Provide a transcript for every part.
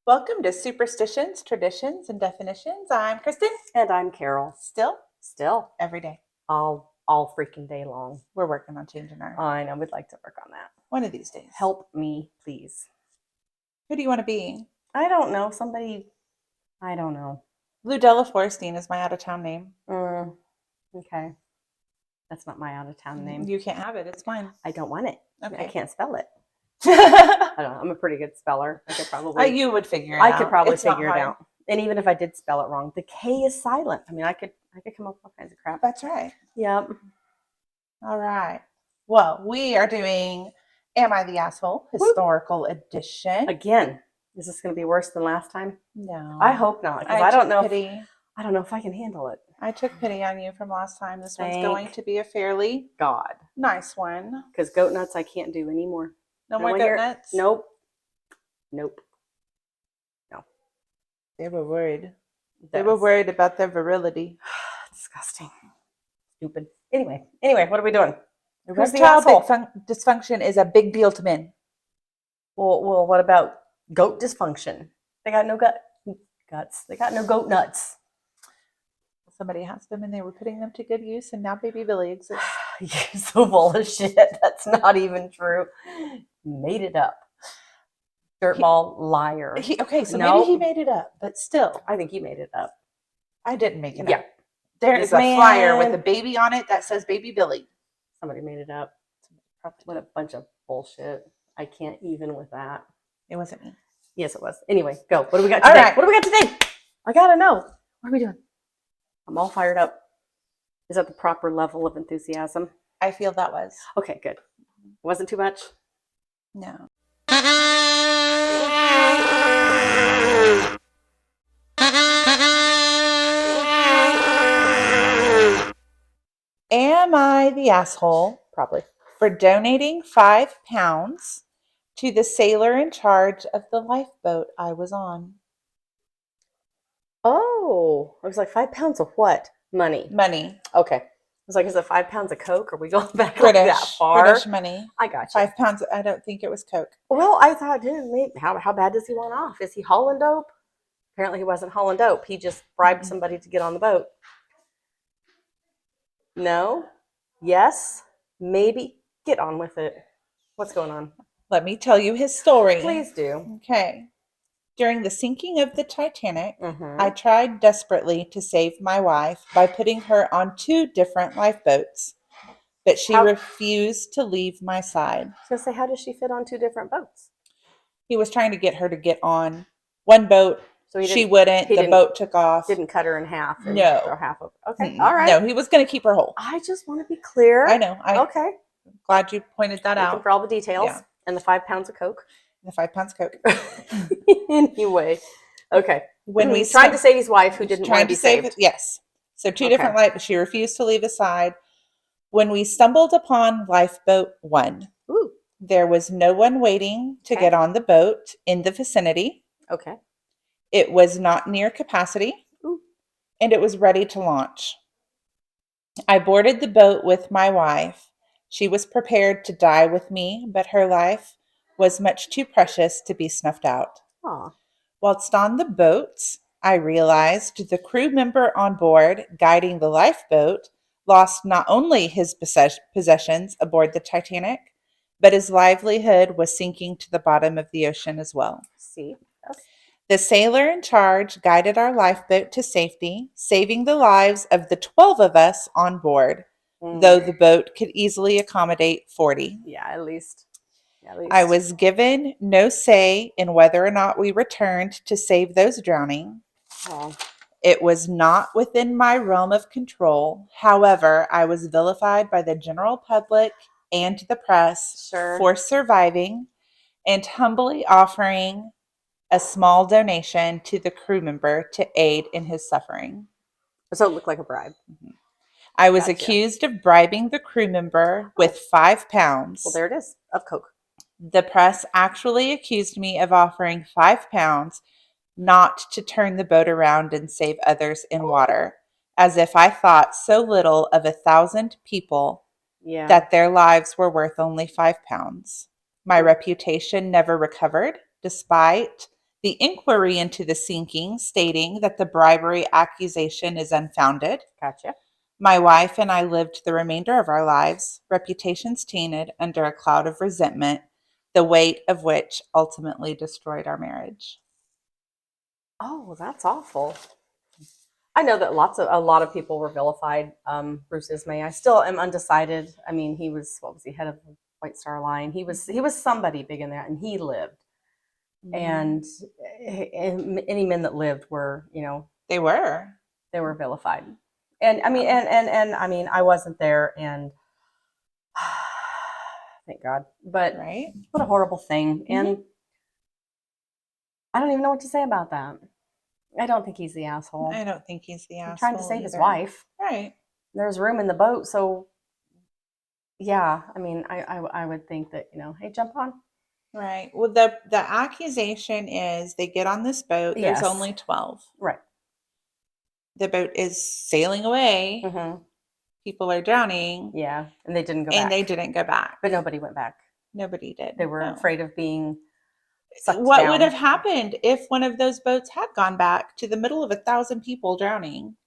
Welcome to Superstitions, Traditions, and Definitions. I'm Kristen. And I'm Carol. Still, every day. All freaking day long. We're working on changing our. I know, we'd like to work on that. One of these days. Help me, please. Who do you want to be? I don't know. Somebody, I don't know. Lou Della Forestine is my out-of-town name. Okay. That's not my out-of-town name. You can't have it. It's mine. I don't want it. Okay. I can't spell it. I don't know. I'm a pretty good speller. I could probably. You would figure it out. I could probably figure it out. And even if I did spell it wrong, the K is silent. I mean, I could come up with all kinds of crap. That's right. Yep. All right. Well, we are doing Am I the Asshole? Historical Edition. Again. Is this going to be worse than last time? No. I hope not, because I don't know. I don't know if I can handle it. I took pity on you from last time. This one's going to be a fairly nice one. Because goat nuts I can't do anymore. No more goat nuts? Nope. No. They were worried. They were worried about their virility. Disgusting. Stupid. Anyway, what are we doing? Erectile dysfunction is a big deal to men. Well, what about goat dysfunction? They got no guts. They got no goat nuts. Somebody asked them and they were putting them to good use, and now baby Billy exists. You're so full of shit. That's not even true. Made it up. Dirtball liar. Maybe he made it up, but still. I think he made it up. I didn't make it up. There is a flyer with a baby on it that says baby Billy. Somebody made it up. What a bunch of bullshit. I can't even with that. It wasn't me. Yes, it was. Anyway, go. What do we got today? All right. What do we got today? I gotta know. What are we doing? I'm all fired up. Is that the proper level of enthusiasm? I feel that was. Okay, good. Wasn't too much? No. Am I the asshole? Probably. For donating £5 to the sailor in charge of the lifeboat I was on. Oh, I was like, 5 pounds of what? Money. Okay. I was like, is it 5 pounds of Coke? Are we going back that far? British money. I got you. £5. I don't think it was Coke. Well, I thought, dude, how bad does he want off? Is he hauling dope? Apparently he wasn't hauling dope. He just bribed somebody to get on the boat. No? Yes? Maybe? Get on with it. What's going on? Let me tell you his story. Please do. Okay. During the sinking of the Titanic, I tried desperately to save my wife by putting her on 2 different lifeboats, but she refused to leave my side. I was going to say, how does she fit on 2 different boats? He was trying to get her to get on one boat. So she wouldn't. The boat took off. Didn't cut her in half. No. Or half of. Okay. All right. No, he was going to keep her whole. I just want to be clear. I know. Okay. Glad you pointed that out. For all the details. Yeah. And the 5 pounds of Coke. The 5 pounds Coke. Anyway. Okay. When we tried to save his wife who didn't want to be saved. Yes. So 2 different lifeboats. She refused to leave his side. When we stumbled upon lifeboat 1, there was no one waiting to get on the boat in the vicinity. Okay. It was not near capacity, and it was ready to launch. I boarded the boat with my wife. She was prepared to die with me, but her life was much too precious to be snuffed out. Aww. Whilst on the boat, I realized the crew member on board guiding the lifeboat lost not only his possessions aboard the Titanic, but his livelihood was sinking to the bottom of the ocean as well. See? Yes. The sailor in charge guided our lifeboat to safety, saving the lives of the 12 of us on board, though the boat could easily accommodate 40. Yeah, at least. I was given no say in whether or not we returned to save those drowning. Oh. It was not within my realm of control. However, I was vilified by the general public and the press for surviving and humbly offering a small donation to the crew member to aid in his suffering. So it looked like a bribe. I was accused of bribing the crew member with £5. Well, there it is, of Coke. The press actually accused me of offering £5 not to turn the boat around and save others in water, as if I thought so little of 1,000 people that their lives were worth only £5. My reputation never recovered, despite the inquiry into the sinking, stating that the bribery accusation is unfounded. Gotcha. My wife and I lived the remainder of our lives, reputations tainted, under a cloud of resentment, the weight of which ultimately destroyed our marriage. Oh, that's awful. I know that a lot of people were vilified. Bruce Ismay. I still am undecided. I mean, he was, what was he, head of the White Star Line? He was somebody big in there, and he lived. And any men that lived were, they were vilified. And I mean, and I mean, I wasn't there, and thank God. But right, what a horrible thing. And I don't even know what to say about that. I don't think he's the asshole. I don't think he's the asshole. He's trying to save his wife. Right. There's room in the boat, so yeah. I mean, I would think that, hey, jump on. Right. Well, the accusation is they get on this boat. There's only 12. Right. The boat is sailing away. People are drowning. Yeah, and they didn't go back. And they didn't go back. But nobody went back. Nobody did. They were afraid of being sucked What down. would have happened if one of those boats had gone back to the middle of 1,000 people drowning?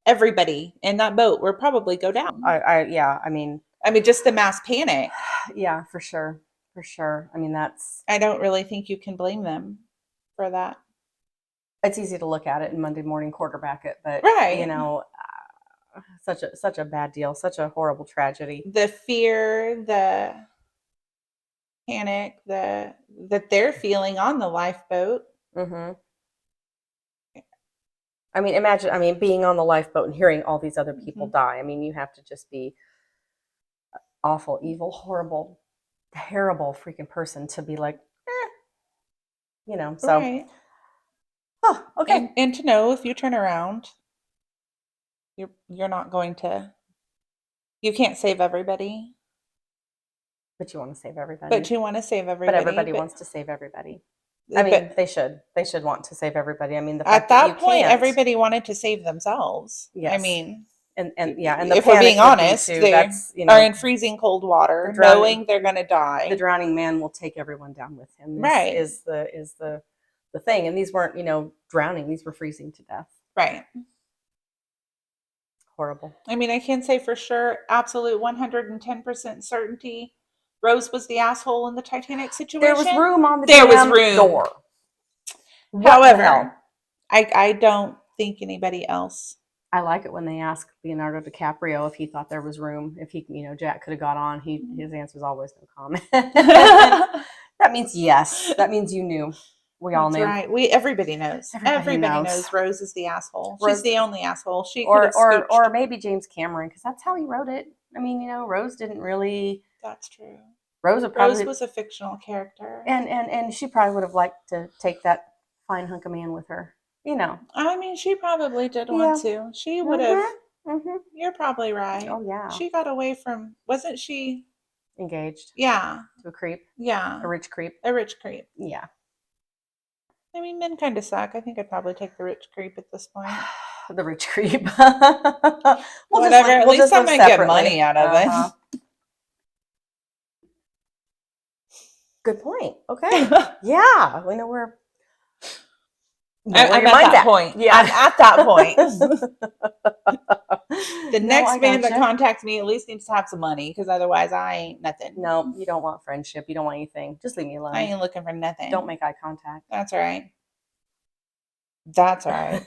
Everybody in that boat would probably go down. Yeah, I mean, just the mass panic. Yeah, for sure. For sure. I mean, I don't really think you can blame them for that. It's easy to look at it and Monday morning quarterback it, but right. Such a bad deal, such a horrible tragedy. The fear, the panic, that they're feeling on the lifeboat. I mean, imagine, being on the lifeboat and hearing all these other people die. I mean, you have to just be awful, evil, horrible, terrible freaking person to be like, so. Right. Oh, okay. And to know if you turn around, you're not going to, you can't save everybody. But you want to save everybody. But everybody wants to save everybody. I mean, they should want to save everybody. I mean, the fact at that point, everybody wanted to save themselves. Yes. I mean, and the if we're being honest, they are in freezing cold water, knowing they're going to die. The drowning man will take everyone down with him. Right. Is the thing. And these weren't, drowning. These were freezing to death. Right. Horrible. I mean, I can say for sure, absolute 110% certainty, Rose was the asshole in the Titanic situation. There was room on the door. However, I don't think anybody else. I like it when they ask Leonardo DiCaprio if he thought there was room, if he, Jack could have got on. His answer is always no comment. That means yes. That means you knew. We all knew. Right. Everybody knows. Everybody knows Rose is the asshole. She's the only asshole. She could have or maybe James Cameron, because that's how he wrote it. I mean, Rose didn't really. That's true. Rose was a fictional character, and she probably would have liked to take that fine hunk of man with her. I mean, she probably did want to. She would have. You're probably right. Oh yeah. She got away from. Wasn't she engaged? Yeah. To a creep. Yeah. A rich creep. Yeah. I mean, men kind of suck. I think I'd probably take the rich creep at this point. The rich creep. Whatever. At least I might get money out of it. Good point. Okay. Yeah. We know where. I'm at that point. Yeah. I'm at that point. The next man that contacts me at least needs to have some money, because otherwise I ain't nothing. No, you don't want friendship. You don't want anything. Just leave me alone. I ain't looking for nothing. Don't make eye contact. That's all right. That's all right.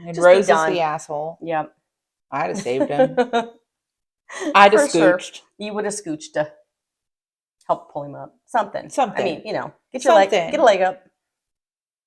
And Rose is the asshole. Yep. I'd have saved him. I'd have scooched. Sure. You would have scooched to help pull him up. Something. I mean, get a leg up.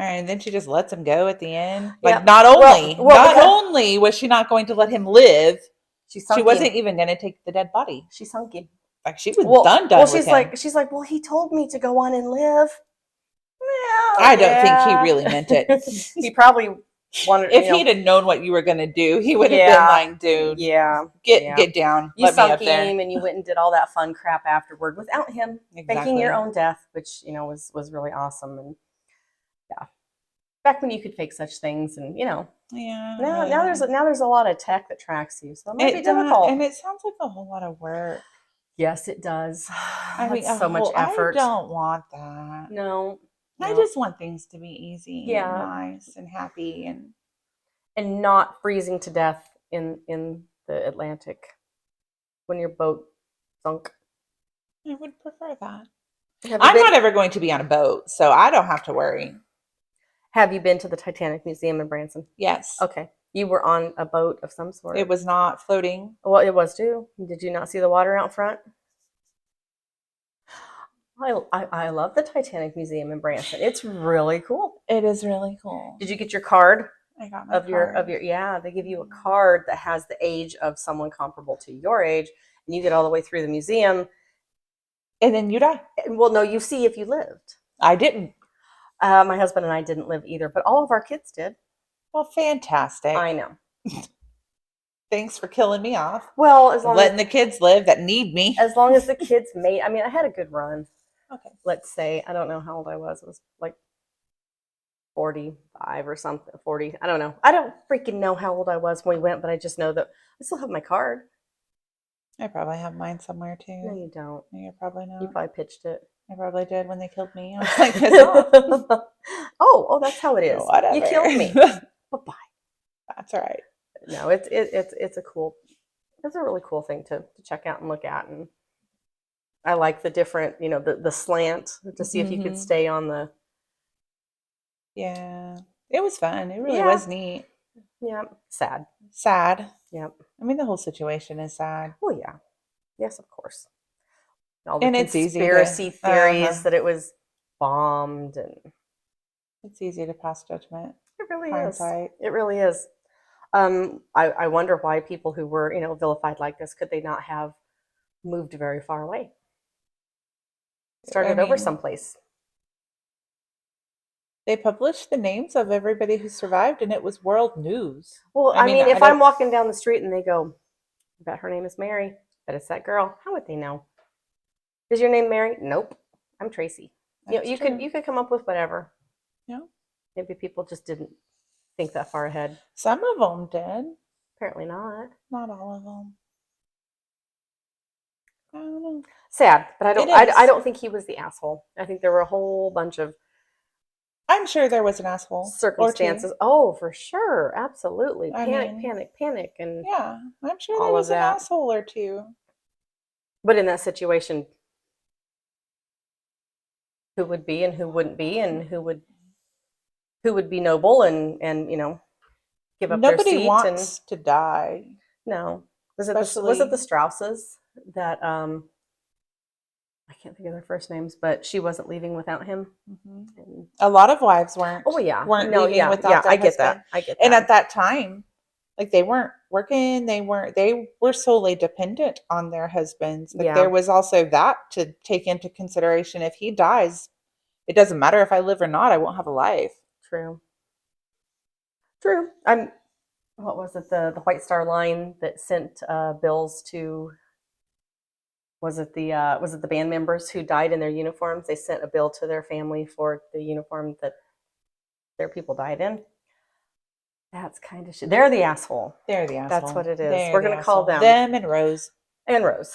All right, and then she just lets him go at the end. Like, not only was she not going to let him live, she wasn't even going to take the dead body. She sunk him. Like, she was done with him. She's like, well, he told me to go on and live. I don't think he really meant it. He probably wanted. If he'd have known what you were going to do, he would have been like, "Dude, get down. You sunk him, and you went and did all that fun crap afterward without him faking your own death, which was really awesome." And back when you could fake such things, and Now there's a lot of tech that tracks you, so it might be difficult. And it sounds like a whole lot of work. Yes, it does. I mean, so much effort. I don't want that. No. I just want things to be easy and nice and happy and not freezing to death in the Atlantic when your boat sunk. I would prefer that. I'm not ever going to be on a boat, so I don't have to worry. Have you been to the Titanic Museum in Branson? Yes. Okay. You were on a boat of some sort. It was not floating. Well, it was too. Did you not see the water out front? I love the Titanic Museum in Branson. It's really cool. It is really cool. Did you get your card? I got my card. Yeah, they give you a card that has the age of someone comparable to your age, and you get all the way through the museum. And then you die. Well, no, you see if you lived. I didn't. My husband and I didn't live either, but all of our kids did. Well, fantastic. I know. Thanks for killing me off. Well, as long letting the kids live that need me. As long as the kids made. I mean, I had a good run. Okay. Let's say, I don't know how old I was. It was like 45 or something. 40. I don't know. I don't freaking know how old I was when we went, but I just know that I still have my card. I probably have mine somewhere too. No, you don't. No, you're probably not. You probably pitched it. I probably did when they killed me. I was like, piss off. Oh, that's how it is. Whatever. You killed me. Bye-bye. That's all right. No, it's a really cool thing to check out and look at, and I like the different, the slant to see if you could stay on the. Yeah, it was fun. It really was neat. Yeah, sad. Yep. I mean, the whole situation is sad. Oh yeah, yes, of course. All the and conspiracy theories that it was bombed, and it's easy to pass judgment. It really is. It really is. I wonder why people who were, vilified like this, could they not have moved very far away? Started over someplace. They published the names of everybody who survived, and it was world news. Well, I mean if I'm walking down the street and they go, I bet her name is Mary, but it's that girl, how would they know? Is your name Mary? Nope. I'm Tracy. You could come up with whatever. Yeah. Maybe people just didn't think that far ahead. Some of them did. Apparently not. Not all of them. I don't know. Sad, but I don't think he was the asshole. I think there were a whole bunch of. I'm sure there was an asshole. Circumstances. Oh, for sure. Absolutely. Panic. And yeah, I'm sure there was an asshole or two. But in that situation, who would be and who wouldn't be, and who would be noble and give up their seat. Nobody wants to die. No. Was it the Strausses that I can't think of their first names, but she wasn't leaving without him. Mm-hmm. A lot of wives weren't. Oh yeah, weren't leaving without their husband. I get that. And at that time, like they weren't working. They were solely dependent on their husbands. But there was also that to take into consideration. If he dies, it doesn't matter if I live or not. I won't have a life. True. What was it? The White Star Line that sent bills to. Was it the band members who died in their uniforms? They sent a bill to their family for the uniform that their people died in. That's kind of shit. They're the asshole. That's what it is. We're going to call them and Rose. And Rose.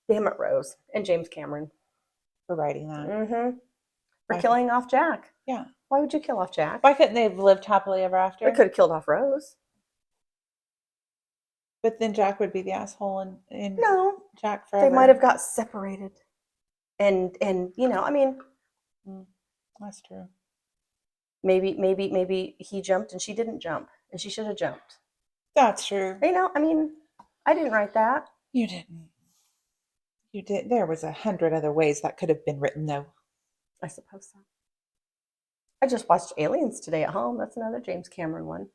Damn it, Rose. And James Cameron. For writing that. Mm-hmm. For killing off Jack. Yeah. Why would you kill off Jack? Why couldn't they have lived happily ever after? They could have killed off Rose. But then Jack would be the asshole in Jack forever. They might have got separated. And I mean. That's true. Maybe he jumped and she didn't jump. And she should have jumped. That's true. I mean, I didn't write that. You didn't. You did. There was 100 other ways that could have been written, though. I suppose so. I just watched Aliens today at home. That's another James Cameron one.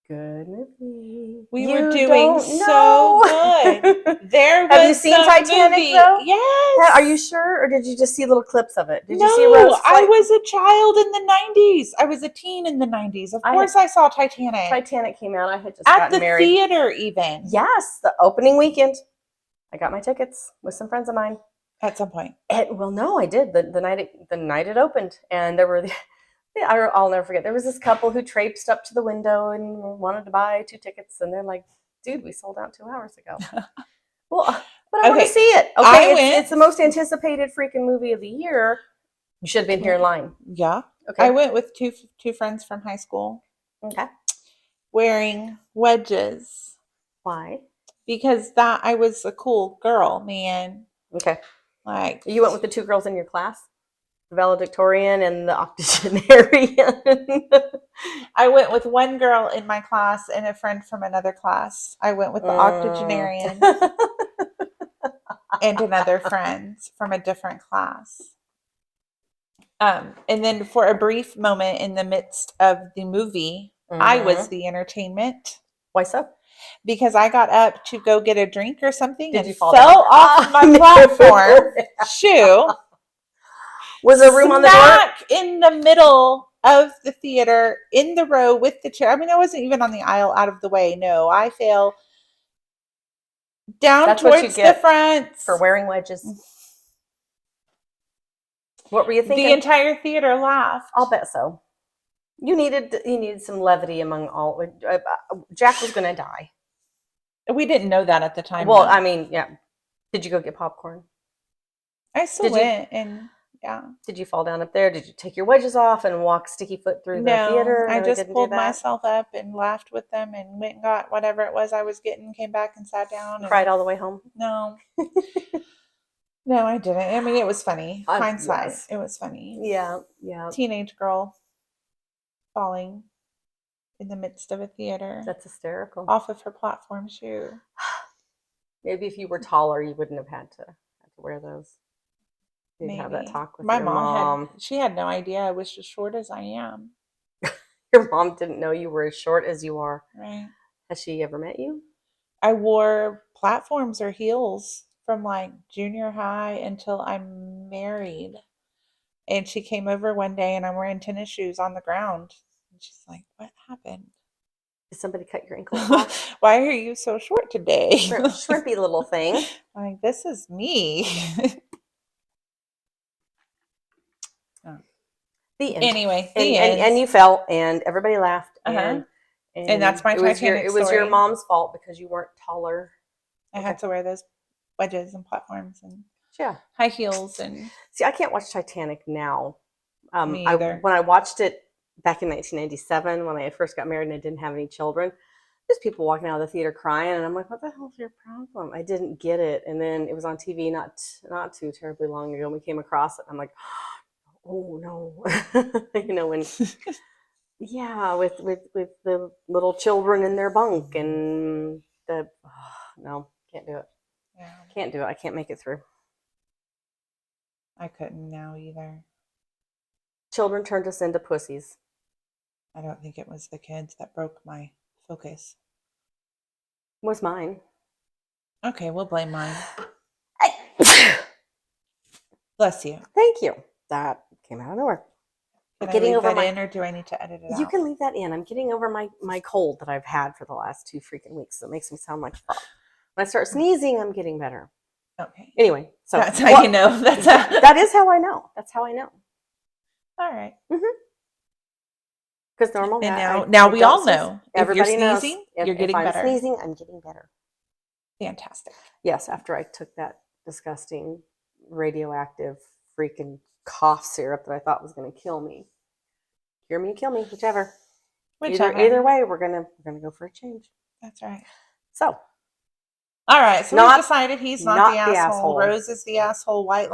Good movie. We were doing so good. There was Have you seen Titanic though? Yes. Are you sure, or did you just see little clips of it? Did you see Rose? I was a child in the 90s. I was a teen in the 90s. Of course, I saw Titanic. Titanic came out. I had just gotten married. At the theater, even. Yes, the opening weekend. I got my tickets with some friends of mine. At some point. Well, no, I did the night it opened, and there were. I'll never forget. There was this couple who traipsed up to the window and wanted to buy 2 tickets, and they're like, "Dude, we sold out 2 hours ago." Well, but I want to see it. Okay, it's the most anticipated freaking movie of the year. You should have been here in line. Yeah. Okay. I went with two friends from high school. Okay. Wearing wedges. Why? Because I was a cool girl, man. Okay. Like, you went with the two girls in your class? The valedictorian and the octogenarian. I went with one girl in my class and a friend from another class. I went with the octogenarian and another friend from a different class. And then for a brief moment in the midst of the movie, I was the entertainment. Why so? Because I got up to go get a drink or something Did and you fall fell down? off my platform shoe. Was there room on the door? Smack in the middle of the theater, in the row with the chair. I mean, I wasn't even on the aisle out of the way. No, I fell down That's what you towards the get front. for wearing wedges. What were you thinking? The entire theater laughed. I'll bet so. You needed some levity among all. Jack was going to die. We didn't know that at the time. Well, though. I mean, yeah. Did you go get popcorn? I still went, and yeah. Did you fall down up there? Did you take your wedges off and walk sticky foot through the theater? No, I just pulled myself up and laughed with them and went and got whatever it was I was getting, came back and sat down. And cried all the way home? No. No, I didn't. I mean, it was funny. Hindsight, yes. It was funny. Yeah, yeah. Teenage girl falling in the midst of a theater. That's hysterical. Off of her platform shoe. Maybe if you were taller, you wouldn't have had to wear those. Maybe have that talk with my your mom. She had no idea I was as short as I am. Your mom didn't know you were as short as you are. Right. Has she ever met you? I wore platforms or heels from like junior high until I'm married. And she came over one day and I'm wearing tennis shoes on the ground. And she's like, what happened? Did somebody cut your ankle off? Why are you so short today? Shrimpy little thing. Like, this is me. The end. Anyway, and you fell and everybody laughed. And that's my Titanic story. It was your mom's fault because you weren't taller. I had to wear those wedges and platforms and high heels. And see, I can't watch Titanic now. Me either. When I watched it back in 1997, when I first got married and I didn't have any children, there's people walking out of the theater crying, and I'm like, what the hell's your problem? I didn't get it. And then it was on TV not too terribly long ago, and we came across it. And I'm like, oh no. When with the little children in their bunk and no, can't do it. Yeah. Can't do it. I can't make it through. I couldn't now either. Children turned us into pussies. I don't think it was the kids that broke my focus. It was mine. Okay, we'll blame mine. Bless you. Thank you. That came out of nowhere. Can I leave that in, or do I need to edit it out? You can leave that in. I'm getting over my cold that I've had for the last 2 freaking weeks. That makes me sound like fuck. When I start sneezing, I'm getting better. Okay. Anyway, so that's how you know. That is how I know. That's how I know. All right. Because normal. And now we all know. Everybody if you're sneezing, knows. You're getting better. If I'm sneezing, I'm getting better. Fantastic. Yes, after I took that disgusting radioactive freaking cough syrup that I thought was going to kill me. Cure me, kill me, whichever. Either way, we're gonna go for a change. That's right. So. All right. So we decided he's not the asshole. Rose is the asshole. White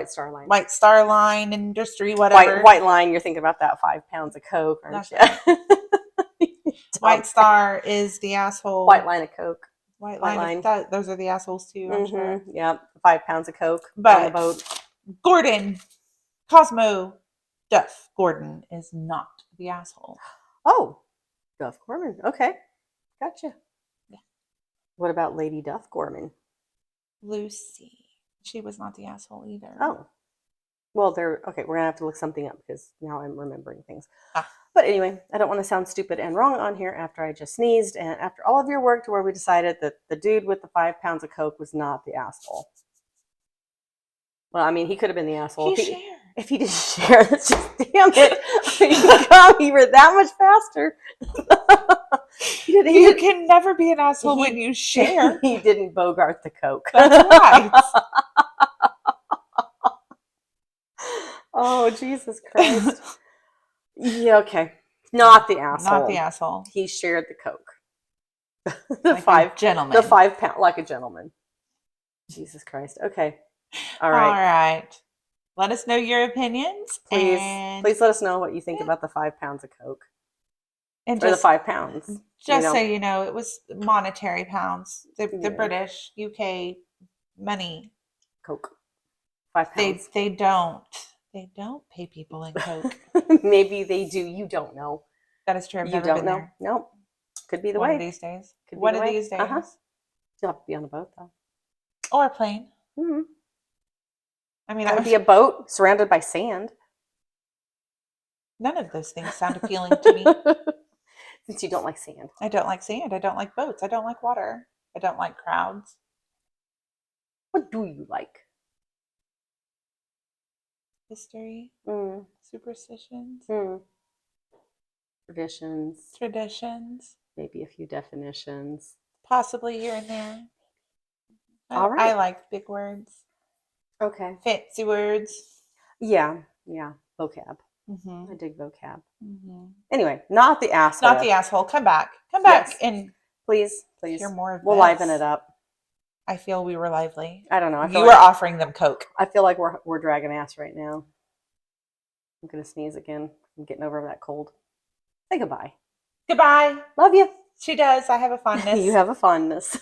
Star Line Industry, whatever. White Line. You're thinking about that 5 pounds of coke, aren't you? Right. White Star is the asshole. White Line of coke. White line. Those are the assholes too. I'm sure. Yep. 5 pounds of coke but on the boat. Gordon, Cosmo Duff-Gordon is not the asshole. Oh, Duff-Gorman. Okay, gotcha. Yeah. What about Lady Duff-Gorman? Lucy. She was not the asshole either. Oh. Well, we're going to have to look something up because now I'm remembering things. But anyway, I don't want to sound stupid and wrong on here after I just sneezed and after all of your work to where we decided that the dude with the 5 pounds of coke was not the asshole. Well, I mean, he could have been the asshole. If he didn't share, that's just, damn it. You were that much faster. You can never be an asshole when you share. He didn't bogart the coke. That's right. Oh, Jesus Christ. Yeah, okay. Not the asshole. Not the asshole. He shared the Coke. Like a gentleman. The 5 pound, like a gentleman. Jesus Christ. Okay. All right. All right. Let us know your opinions. Please, and please let us know what you think about the 5 pounds of Coke. And or just, the 5 pounds. Just so you know, it was monetary pounds. The British, UK money. Coke. 5 pounds. They don't pay people in Coke. Maybe they do. You don't know. That is true. I've You never don't been know. there. Nope. Could be the One way. of these days. Could be One the of way. these days. You'll have to be on a boat though. Or a plane. Mm-hmm. I mean, that would be a boat surrounded by sand. None of those things sound appealing to me. Since you don't like sand. I don't like sand. I don't like boats. I don't like water. I don't like crowds. What do you like? History. Superstitions. Traditions. Maybe a few definitions. Possibly here and there. All right. I like big words. Okay. Fancy words. Yeah. Vocab. Mm-hmm. I dig vocab. Mm-hmm. Anyway, not the asshole. Not the asshole. Come back. Come back and please hear more of We'll liven it up. I feel we were lively. I don't know. You were offering them Coke. I feel like we're dragging ass right now. I'm gonna sneeze again. I'm getting over that cold. Say goodbye. Goodbye. Love you. She does. I have a fondness. You have a fondness.